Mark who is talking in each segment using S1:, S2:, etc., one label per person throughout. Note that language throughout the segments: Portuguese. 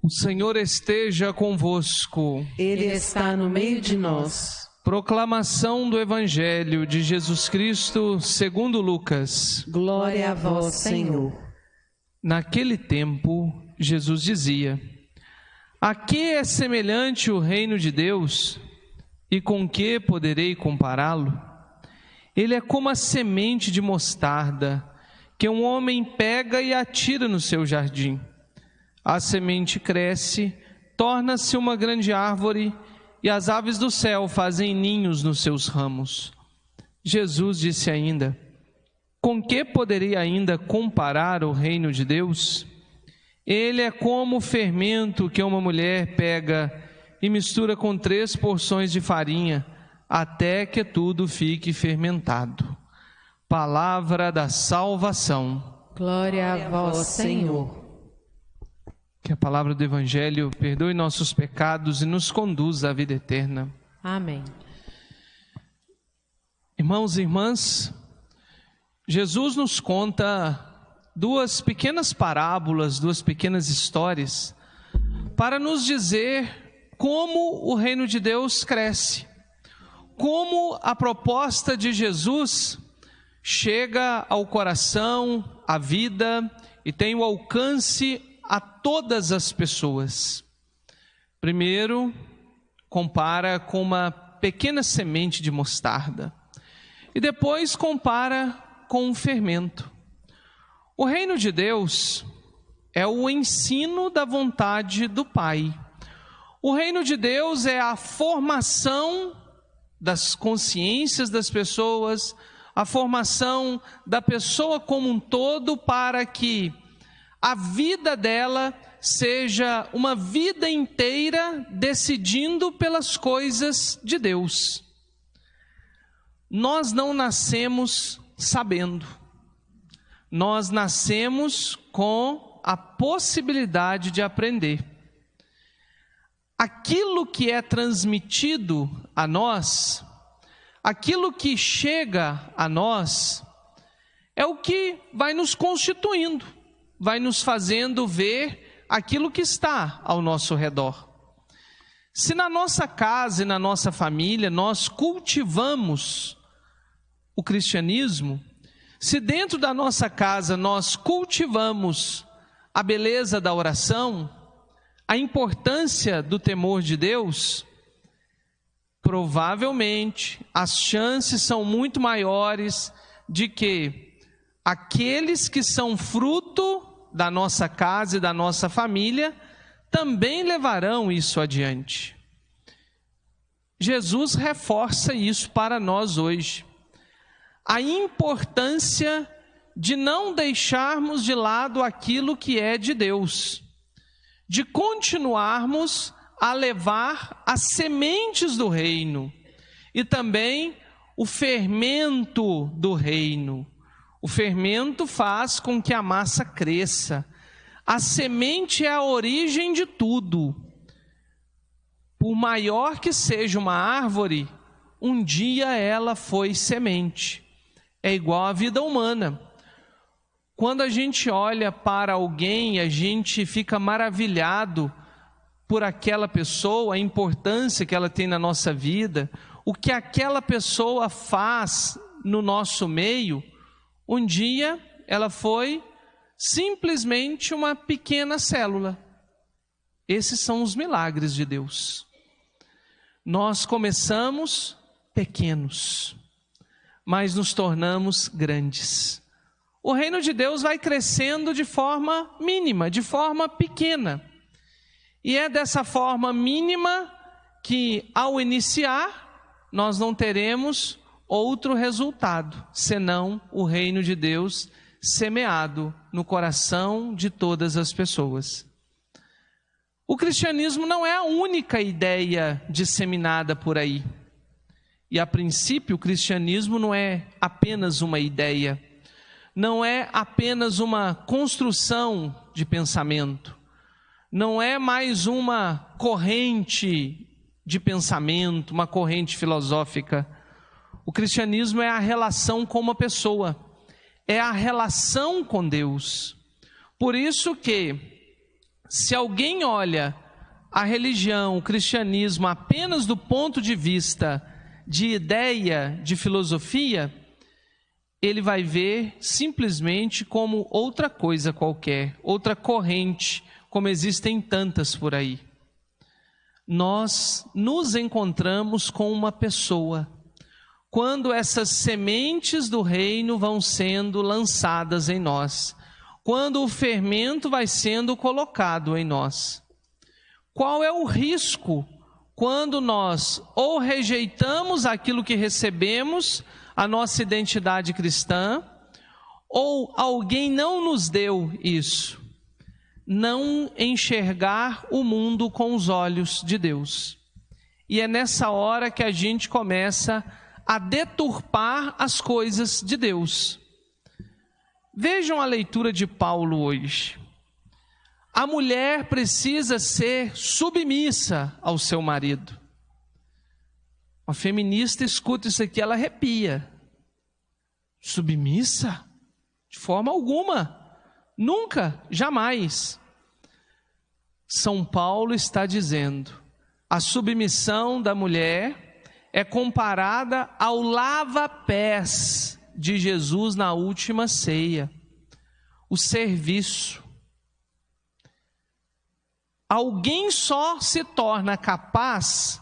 S1: O Senhor esteja convosco.
S2: Ele está no meio de nós.
S1: Proclamação do Evangelho de Jesus Cristo segundo Lucas.
S2: Glória a vós, Senhor.
S1: Naquele tempo, Jesus dizia: A que é semelhante o reino de Deus? E com que poderei compará-lo? Ele é como a semente de mostarda, que um homem pega e atira no seu jardim. A semente cresce, torna-se uma grande árvore, e as aves do céu fazem ninhos nos seus ramos. Jesus disse ainda: Com que poderei ainda comparar o reino de Deus? Ele é como o fermento que uma mulher pega e mistura com 3 porções de farinha, até que tudo fique fermentado. Palavra da salvação.
S2: Glória a vós, Senhor.
S1: Que a palavra do Evangelho perdoe nossos pecados e nos conduza à vida eterna.
S2: Amém.
S1: Irmãos e irmãs, Jesus nos conta 2 pequenas parábolas, 2 pequenas histórias, para nos dizer como o reino de Deus cresce, como a proposta de Jesus chega ao coração, à vida e tem o alcance a todas as pessoas. Primeiro, compara com uma pequena semente de mostarda e depois compara com um fermento. O reino de Deus é o ensino da vontade do Pai. O reino de Deus é a formação das consciências das pessoas, a formação da pessoa como um todo, para que a vida dela seja uma vida inteira decidindo pelas coisas de Deus. Nós não nascemos sabendo. Nós nascemos com a possibilidade de aprender. Aquilo que é transmitido a nós, aquilo que chega a nós, é o que vai nos constituindo, vai nos fazendo ver aquilo que está ao nosso redor. Se na nossa casa e na nossa família nós cultivamos o cristianismo, se dentro da nossa casa nós cultivamos a beleza da oração, a importância do temor de Deus, provavelmente as chances são muito maiores de que aqueles que são fruto da nossa casa e da nossa família também levarão isso adiante. Jesus reforça isso para nós hoje. A importância de não deixarmos de lado aquilo que é de Deus, de continuarmos a levar as sementes do reino e também o fermento do reino. O fermento faz com que a massa cresça. A semente é a origem de tudo. Por maior que seja uma árvore, um dia ela foi semente. É igual à vida humana. Quando a gente olha para alguém, a gente fica maravilhado por aquela pessoa, a importância que ela tem na nossa vida, o que aquela pessoa faz no nosso meio. Um dia ela foi simplesmente uma pequena célula. Esses são os milagres de Deus. Nós começamos pequenos, mas nos tornamos grandes. O reino de Deus vai crescendo de forma mínima, de forma pequena. E é dessa forma mínima que, ao iniciar, nós não teremos outro resultado, senão o reino de Deus semeado no coração de todas as pessoas. O cristianismo não é a única ideia disseminada por aí. E a princípio o cristianismo não é apenas uma ideia, não é apenas uma construção de pensamento, não é mais uma corrente de pensamento, uma corrente filosófica. O cristianismo é a relação com uma pessoa, é a relação com Deus. Por isso que Se alguém olha a religião, o cristianismo apenas do ponto de vista de ideia, de filosofia, ele vai ver simplesmente como outra coisa qualquer, outra corrente, como existem tantas por aí. Nós nos encontramos com uma pessoa quando essas sementes do reino vão sendo lançadas em nós, quando o fermento vai sendo colocado em nós. Qual é o risco quando nós ou rejeitamos aquilo que recebemos, a nossa identidade cristã, ou alguém não nos deu isso? Não enxergar o mundo com os olhos de Deus. E é nessa hora que a gente começa a deturpar as coisas de Deus. Vejam a leitura de Paulo hoje. A mulher precisa ser submissa ao seu marido. Uma feminista escuta isso aqui, ela arrepia. Submissa? De forma alguma. Nunca, jamais. São Paulo está dizendo, a submissão da mulher é comparada ao lava-pés de Jesus na última ceia. O serviço. Alguém só se torna capaz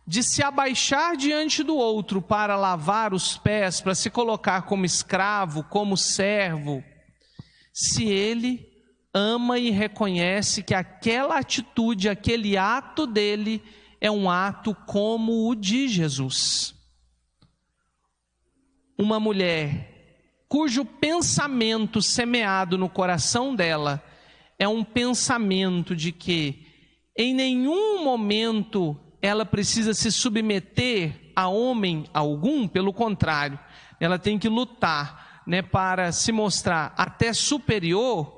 S1: de se abaixar diante do outro para lavar os pés, para se colocar como escravo, como servo, se ele ama e reconhece que aquela atitude, aquele ato dele é um ato como o de Jesus. Uma mulher cujo pensamento semeado no coração dela é um pensamento de que em nenhum momento ela precisa se submeter a homem algum, pelo contrário, ela tem que lutar, para se mostrar até superior,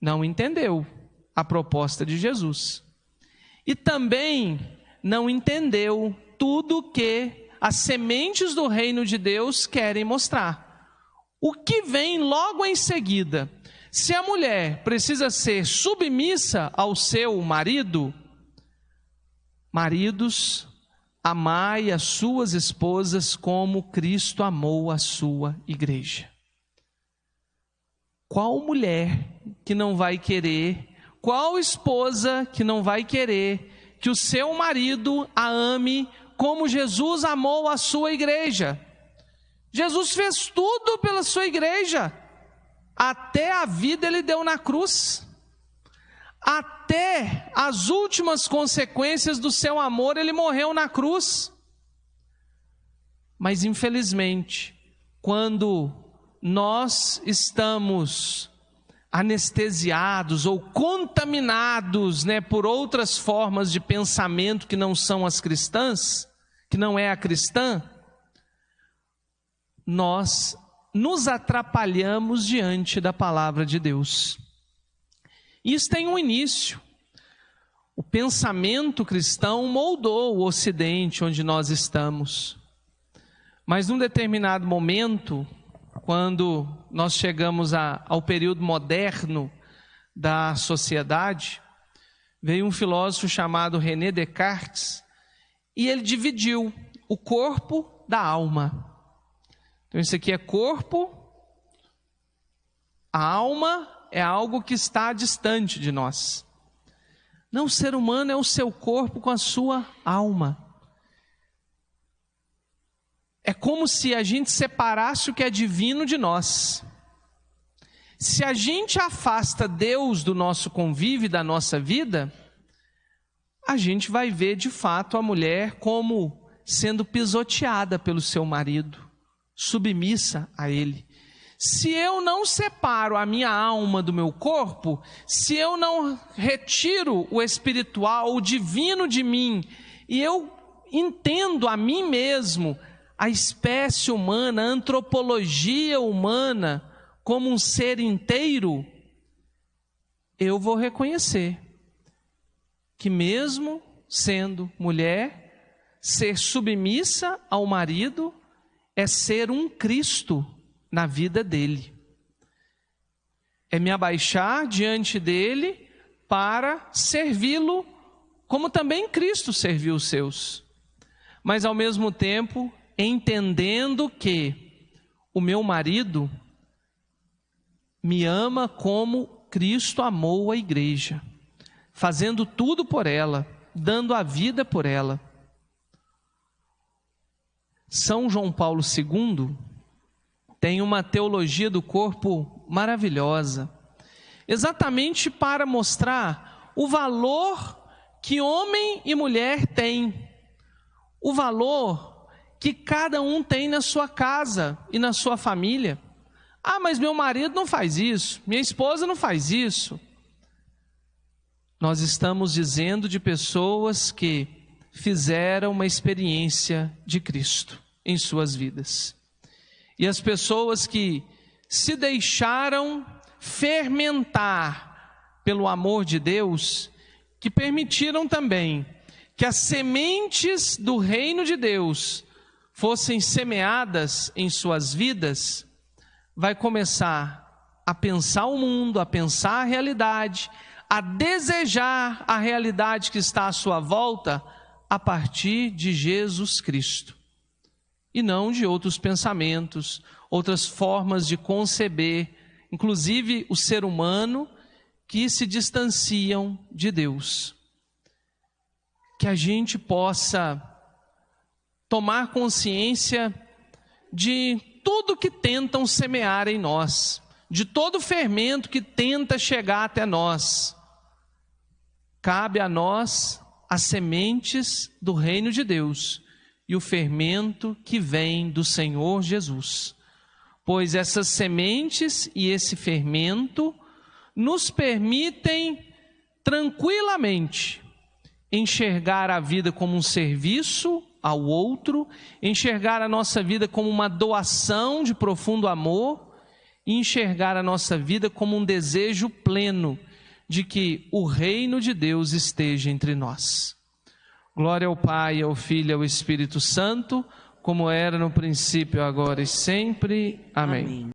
S1: não entendeu a proposta de Jesus. E também não entendeu tudo que as sementes do reino de Deus querem mostrar. O que vem logo em seguida? Se a mulher precisa ser submissa ao seu marido, maridos, amai as suas esposas como Cristo amou a sua igreja. Qual mulher que não vai querer, qual esposa que não vai querer que o seu marido a ame como Jesus amou a sua igreja? Jesus fez tudo pela sua igreja, até a vida ele deu na cruz, até as últimas consequências do seu amor ele morreu na cruz. Mas infelizmente, quando nós estamos anestesiados ou contaminados, por outras formas de pensamento que não são as cristãs, que não é a cristã, nós nos atrapalhamos diante da palavra de Deus. Isso tem um início. O pensamento cristão moldou o Ocidente onde nós estamos. Mas num determinado momento, quando nós chegamos ao período moderno da sociedade, veio um filósofo chamado René Descartes e ele dividiu o corpo da alma. Então isso aqui é corpo, a alma é algo que está distante de nós. Não, o ser humano é o seu corpo com a sua alma. É como se a gente separasse o que é divino de nós. Se a gente afasta Deus do nosso convívio, da nossa vida, a gente vai ver de fato a mulher como sendo pisoteada pelo seu marido, submissa a ele. Se eu não separo a minha alma do meu corpo, se eu não retiro o espiritual, o divino de mim, e eu entendo a mim mesmo, a espécie humana, a antropologia humana, como um ser inteiro, eu vou reconhecer que mesmo sendo mulher, ser submissa ao marido é ser um Cristo na vida dele. É me abaixar diante dele para servi-lo, como também Cristo serviu os seus. Mas ao mesmo tempo, entendendo que o meu marido me ama como Cristo amou a igreja, fazendo tudo por ela, dando a vida por ela. São João Paulo II tem uma teologia do corpo maravilhosa, exatamente para mostrar o valor que homem e mulher têm, o valor que cada um tem na sua casa e na sua família. Ah, mas meu marido não faz isso, minha esposa não faz isso. Nós estamos dizendo de pessoas que fizeram uma experiência de Cristo em suas vidas. E as pessoas que se deixaram fermentar pelo amor de Deus, que permitiram também que as sementes do reino de Deus fossem semeadas em suas vidas, vai começar a pensar o mundo, a pensar a realidade, a desejar a realidade que está à sua volta a partir de Jesus Cristo, e não de outros pensamentos, outras formas de conceber, inclusive o ser humano, que se distanciam de Deus. Que a gente possa tomar consciência de tudo que tentam semear em nós, de todo fermento que tenta chegar até nós. Cabe a nós as sementes do reino de Deus e o fermento que vem do Senhor Jesus. Pois essas sementes e esse fermento nos permitem tranquilamente enxergar a vida como um serviço ao outro, enxergar a nossa vida como uma doação de profundo amor e enxergar a nossa vida como um desejo pleno de que o reino de Deus esteja entre nós. Glória ao Pai, ao Filho e ao Espírito Santo, como era no princípio, agora e sempre. Amém.